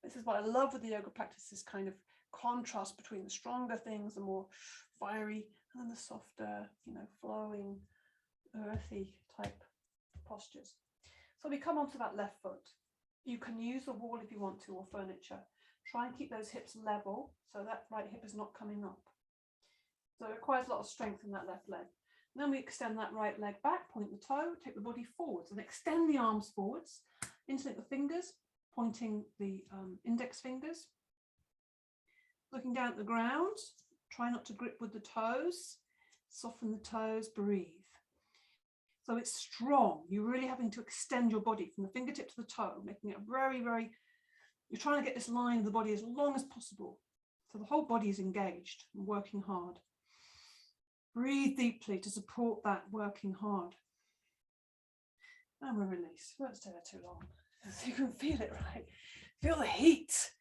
This is what I love with the yoga practice, this kind of contrast between the stronger things, the more fiery, and then the softer, you know, flowing, earthy type postures. So we come onto that left foot. You can use the wall if you want to, or furniture. Try and keep those hips level so that right hip is not coming up. So it requires a lot of strength in that left leg. And then we extend that right leg back, point the toe, take the body forwards and extend the arms forwards. Interlink the fingers, pointing the index fingers. Looking down at the ground, try not to grip with the toes. Soften the toes, breathe. So it's strong. You're really having to extend your body from the fingertip to the toe, making it very, very, you're trying to get this line of the body as long as possible. So the whole body is engaged and working hard. Breathe deeply to support that working hard. And we release. We won't stay there too long. You can feel it, right? Feel the heat,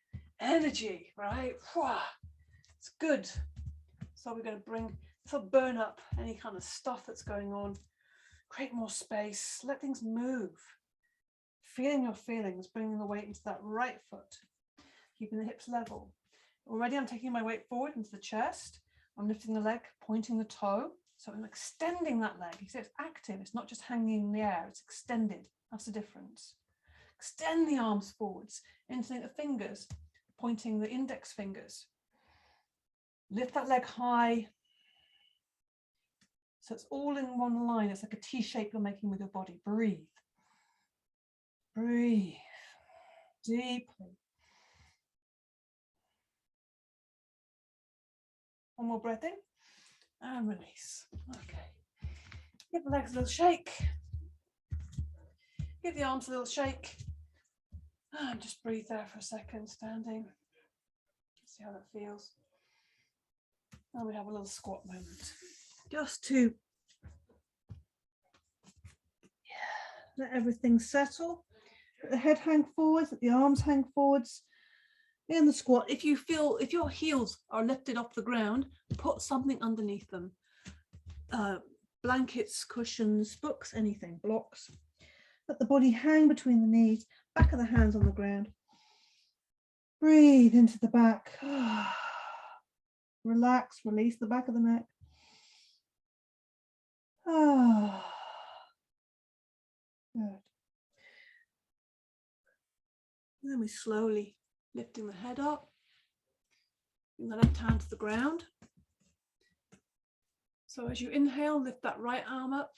energy, right? It's good. So we're going to bring, so burn up any kind of stuff that's going on. Create more space. Let things move. Feeling your feelings, bringing the weight into that right foot. Keeping the hips level. Already I'm taking my weight forward into the chest. I'm lifting the leg, pointing the toe. So I'm extending that leg. You see, it's active. It's not just hanging in the air. It's extended. That's the difference. Extend the arms forwards, into the fingers, pointing the index fingers. Lift that leg high. So it's all in one line. It's like a T shape you're making with your body. Breathe. Breathe deeply. One more breath in and release. Okay. Give the legs a little shake. Give the arms a little shake. And just breathe there for a second, standing. See how that feels. And we have a little squat moment. Just to let everything settle. Let the head hang forwards, let the arms hang forwards. In the squat, if you feel, if your heels are lifted off the ground, put something underneath them. Blankets, cushions, books, anything, blocks. Let the body hang between the knees, back of the hands on the ground. Breathe into the back. Relax, release the back of the neck. Good. And then we slowly lifting the head up, bring the left hand to the ground. So as you inhale, lift that right arm up,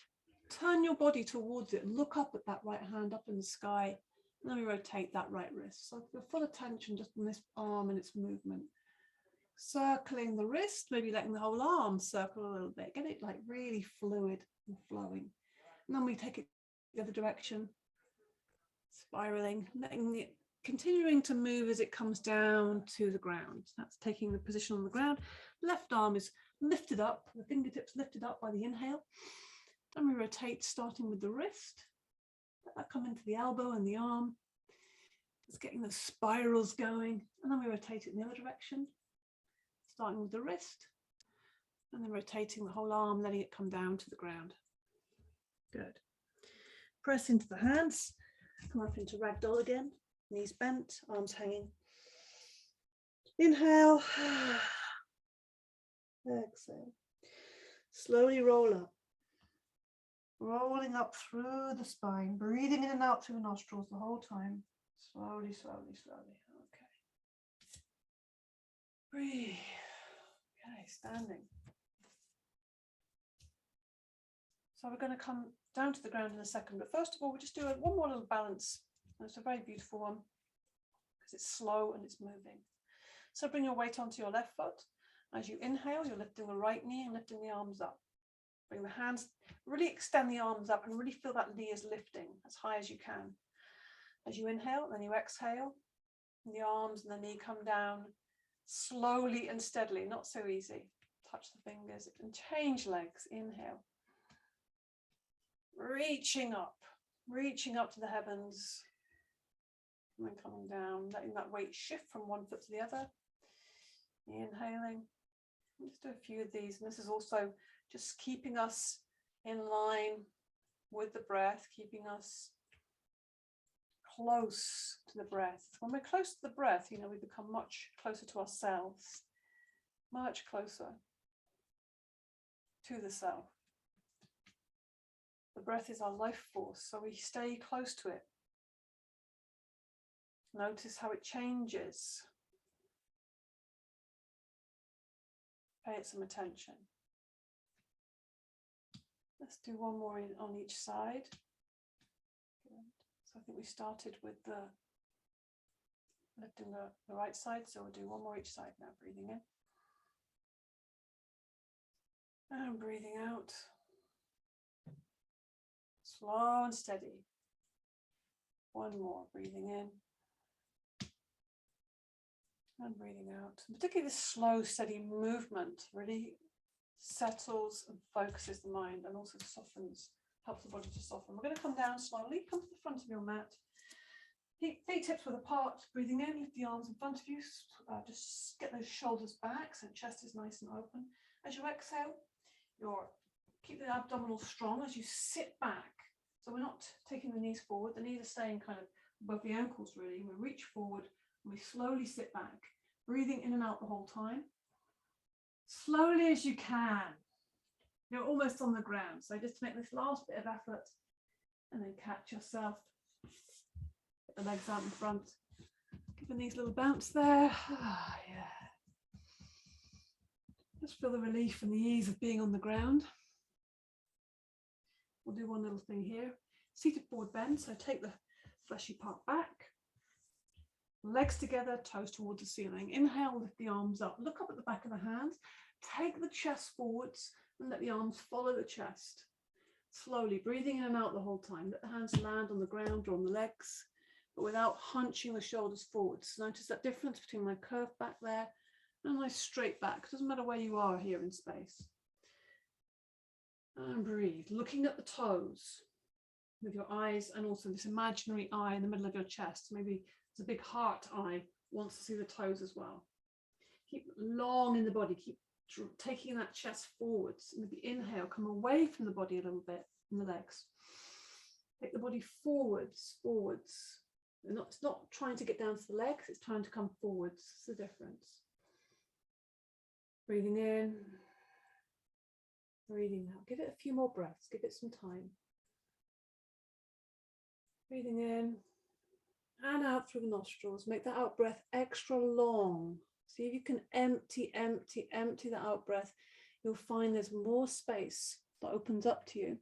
turn your body towards it, look up at that right hand up in the sky, and then we rotate that right wrist. So your full attention just on this arm and its movement. Circling the wrist, maybe letting the whole arm circle a little bit, get it like really fluid and flowing. And then we take it the other direction, spiraling, letting it continuing to move as it comes down to the ground. That's taking the position on the ground. Left arm is lifted up, the fingertips lifted up by the inhale. Then we rotate, starting with the wrist. Let that come into the elbow and the arm. Just getting the spirals going. And then we rotate it in the other direction, starting with the wrist. And then rotating the whole arm, letting it come down to the ground. Good. Press into the hands. Come up into ragdoll again. Knees bent, arms hanging. Inhale. Exhale. Slowly roll up. Rolling up through the spine, breathing in and out through the nostrils the whole time. Slowly, slowly, slowly. Okay. Breathe. Okay, standing. So we're going to come down to the ground in a second, but first of all, we'll just do one more little balance. And it's a very beautiful one because it's slow and it's moving. So bring your weight onto your left foot. As you inhale, you're lifting the right knee and lifting the arms up. Bring the hands, really extend the arms up and really feel that knee is lifting as high as you can. As you inhale, then you exhale, and the arms and the knee come down slowly and steadily, not so easy. Touch the fingers and change legs. Inhale. Reaching up to the heavens. And then coming down, letting that weight shift from one foot to the other. Inhaling. Just do a few of these. And this is also just keeping us in line with the breath, keeping us close to the breath. When we're close to the breath, you know, we become much closer to ourselves, much closer to the self. The breath is our life force, so we stay close to it. Notice how it changes. Pay it some attention. Let's do one more on each side. Good. So I think we started with lifting the right side, so we'll do one more each side now. Breathing in. And breathing out. Slow and steady. One more, breathing in and breathing out. And particularly this slow, steady movement really settles and focuses the mind and also softens, helps the body to soften. We're going to come down slowly, come to the front of your mat. Feet tips width apart, breathing in, lift the arms in front of you, just get those shoulders back so the chest is nice and open. As you exhale, keep the abdominal strong as you sit back. So we're not taking the knees forward, the knees are staying kind of above the ankles really. We reach forward and we slowly sit back, breathing in and out the whole time. Slowly as you can. You're almost on the ground. So just to make this last bit of effort and then catch yourself. Get the legs out in front. Give the knees a little bounce there. Yeah. Just feel the relief and the ease of being on the ground. We'll do one little thing here. Seated forward bend. So take the fleshy part back. Legs together, toes towards the ceiling. Inhale, lift the arms up. Look up at the back of the hands. Take the chest forwards and let the arms follow the chest. Slowly, breathing in and out the whole time. Let the hands land on the ground or on the legs, but without hunching the shoulders forwards. Notice that difference between my curved back there and my straight back. It doesn't matter where you are here in space. And breathe, looking at the toes with your eyes and also this imaginary eye in the middle of your chest. Maybe it's a big heart eye, wants to see the toes as well. Keep long in the body, keep taking that chest forwards. Maybe inhale, come away from the body a little bit from the legs. Take the body forwards. It's not trying to get down to the legs, it's trying to come forwards. It's the difference. Breathing in, breathing out. Give it a few more breaths, give it some time. Breathing in and out through the nostrils. Make that out breath extra long. See if you can empty that out breath. You'll find there's more space that opens up to you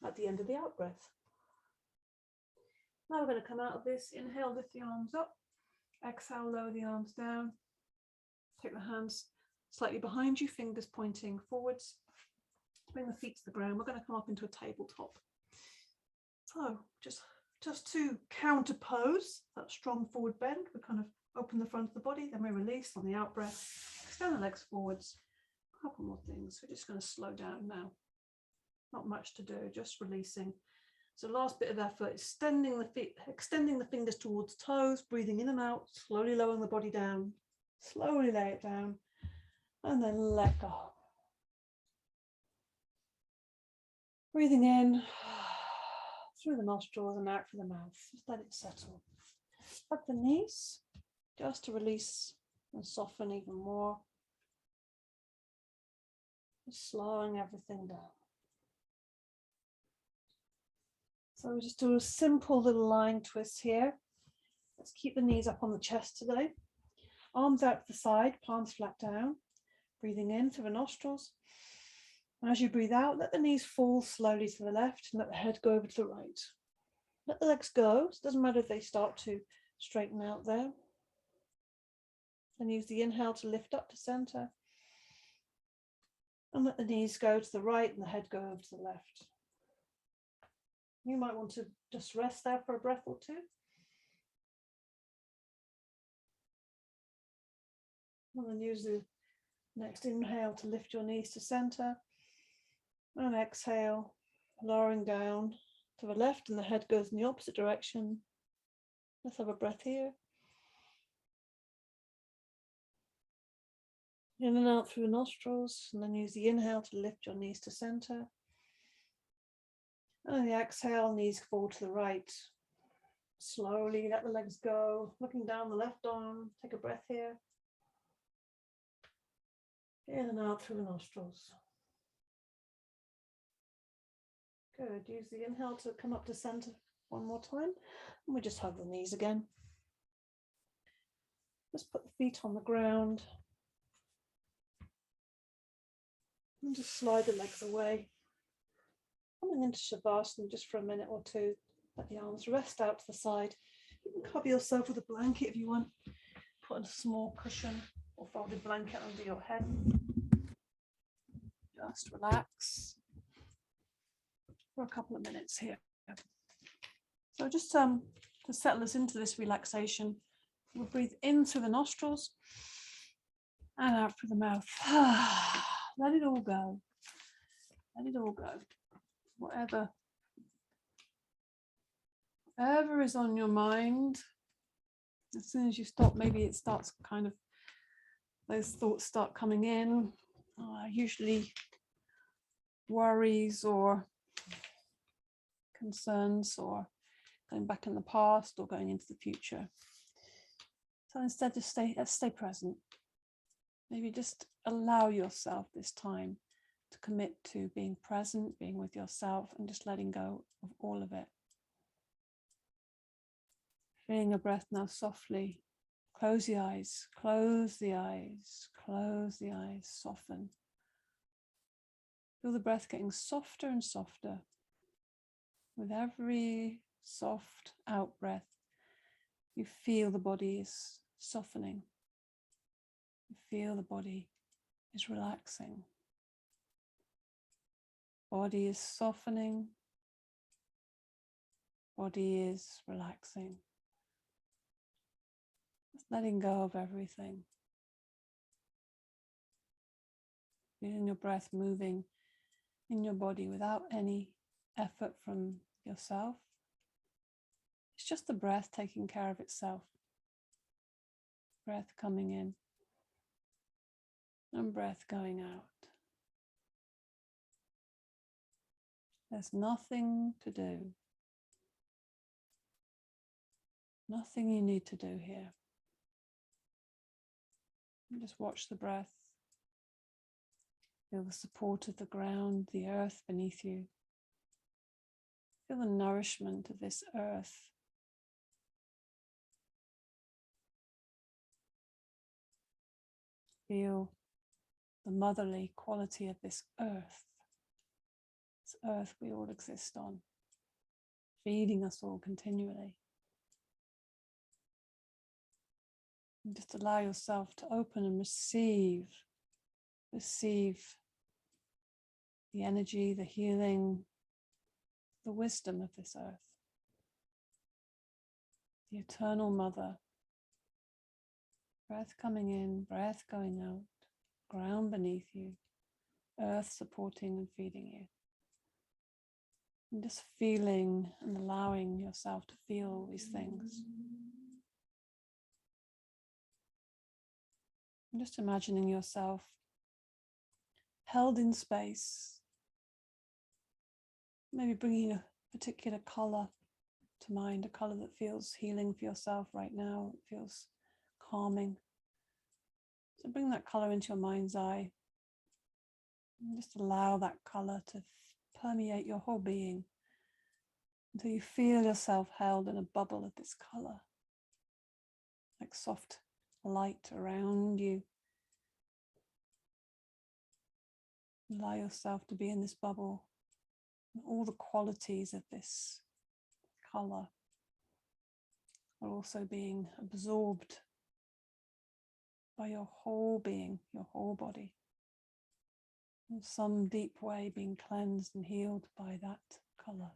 at the end of the out breath. Now we're going to come out of this. Inhale, lift the arms up. Exhale, lower the arms down. Take the hands slightly behind you, fingers pointing forwards. Bring the feet to the ground. We're going to come up into a tabletop. So just to counter pose, that strong forward bend, we kind of open the front of the body, then we release on the out breath. Extend the legs forwards. A couple more things. We're just going to slow down now. Not much to do, just releasing. So last bit of effort, extending the feet, extending the fingers towards toes, breathing in and out, slowly lowering the body down. Slowly lay it down, and then let go. Breathing in through the nostrils and out through the mouth. Just let it settle. Hug the knees, just to release and soften even more. Just slowing everything down. So we'll just do a simple little lying twist here. Let's keep the knees up on the chest today. Arms out to the side, palms flat down. Breathing in through the nostrils. And as you breathe out, let the knees fall slowly to the left and let the head go over to the right. Let the legs go. So it doesn't matter if they start to straighten out there. And use the inhale to lift up to center. And let the knees go to the right and the head go over to the left. You might want to just rest there for a breath or two. And then use the next inhale to lift your knees to center. And exhale, lowering down to the left and the head goes in the opposite direction. Let's have a breath here. In and out through the nostrils, and then use the inhale to lift your knees to center. And the exhale, knees fall to the right. Slowly let the legs go, looking down the left arm. Take a breath here. In and out through the nostrils. Good. Use the inhale to come up to center one more time. And we just hug the knees again. Just put the feet on the ground. And just slide the legs away. Coming into Shavasana just for a minute or two. Let the arms rest out to the side. You can cover yourself with a blanket if you want. Put a small cushion or folded blanket under your head. Just relax for a couple of minutes here. So just to settle us into this relaxation, we'll breathe in through the nostrils and out through the mouth. Let it all go. Let it all go. Whatever is on your mind, as soon as you stop, maybe it starts kind of, those thoughts start coming in, usually worries or concerns or going back in the past or going into the future. So instead, just stay present. Maybe just allow yourself this time to commit to being present, being with yourself, and just letting go of all of it. Feeling your breath now softly. Close the eyes, close the eyes, close the eyes, soften. Feel the breath getting softer and softer. With every soft out breath, you feel the body is softening. You feel the body is relaxing. Body is softening. Body is relaxing. Just letting go of everything. Feeling your breath moving in your body without any effort from yourself. It's just the breath taking care of itself. Breath coming in and breath going out. There's nothing to do. Nothing you need to do here. And just watch the breath. Feel the support of the ground, the earth beneath you. Feel the nourishment of this earth. Feel the motherly quality of this earth. This earth we all exist on, feeding us all continually. And just allow yourself to open and receive the energy, the healing, the wisdom of this earth. The eternal mother. Breath coming in, breath going out, ground beneath you, earth supporting and feeding you. And just feeling and allowing yourself to feel all these things. And just imagining yourself held in space, maybe bringing a particular color to mind, a color that feels healing for yourself right now, it feels calming. So bring that color into your mind's eye and just allow that color to permeate your whole being until you feel yourself held in a bubble of this color, like soft light around you. Allow yourself to be in this bubble. All the qualities of this color are also being absorbed by your whole being, your whole body. In some deep way being cleansed and healed by that color.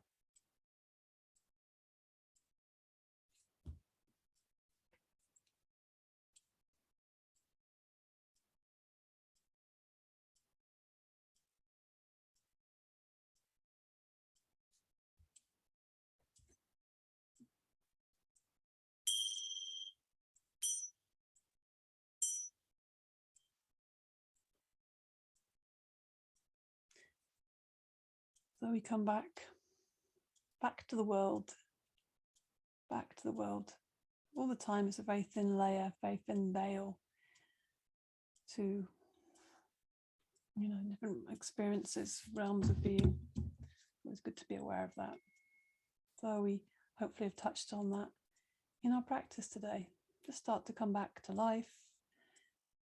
So we come back to the world, back to the world. All the time it's a very thin layer, very thin veil to, different experiences, realms of being. It's good to be aware of that. So we hopefully have touched on that in our practice today. Just start to come back to life.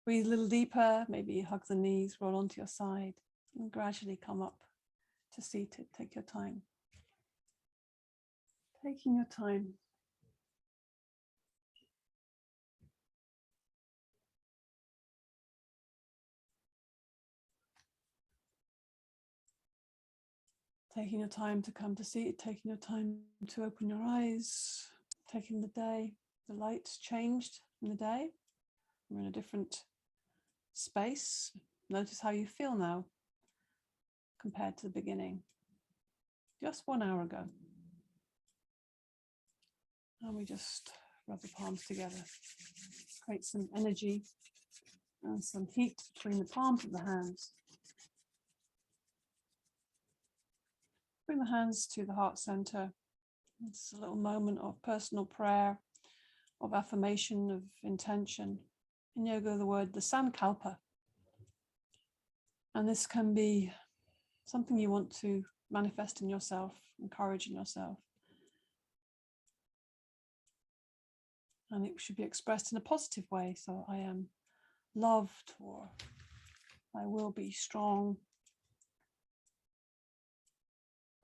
Breathe a little deeper, maybe hug the knees, roll onto your side, and gradually come up to seated. Take your time. Taking your time. Taking your time to come to seat, taking your time to open your eyes, taking the day. The light's changed in the day. We're in a different space. Notice how you feel now compared to the beginning, just 1 hour ago. And we just rub the palms together, create some energy and some heat between the palms of the hands. Bring the hands to the heart center. It's a little moment of personal prayer, of affirmation, of intention. In yoga, the word, the sankalpa. And this can be something you want to manifest in yourself, encourage in yourself. And it should be expressed in a positive way. So I am loved, or I will be strong.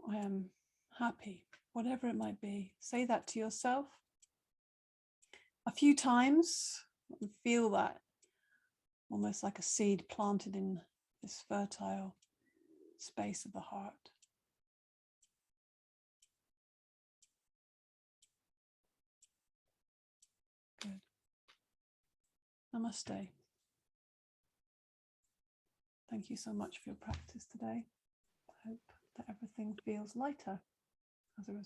I am happy, whatever it might be. Say that to yourself a few times and feel that almost like a seed planted in this fertile space of the heart. Good. Namaste. Thank you so much for your practice today. I hope that everything feels lighter as a result.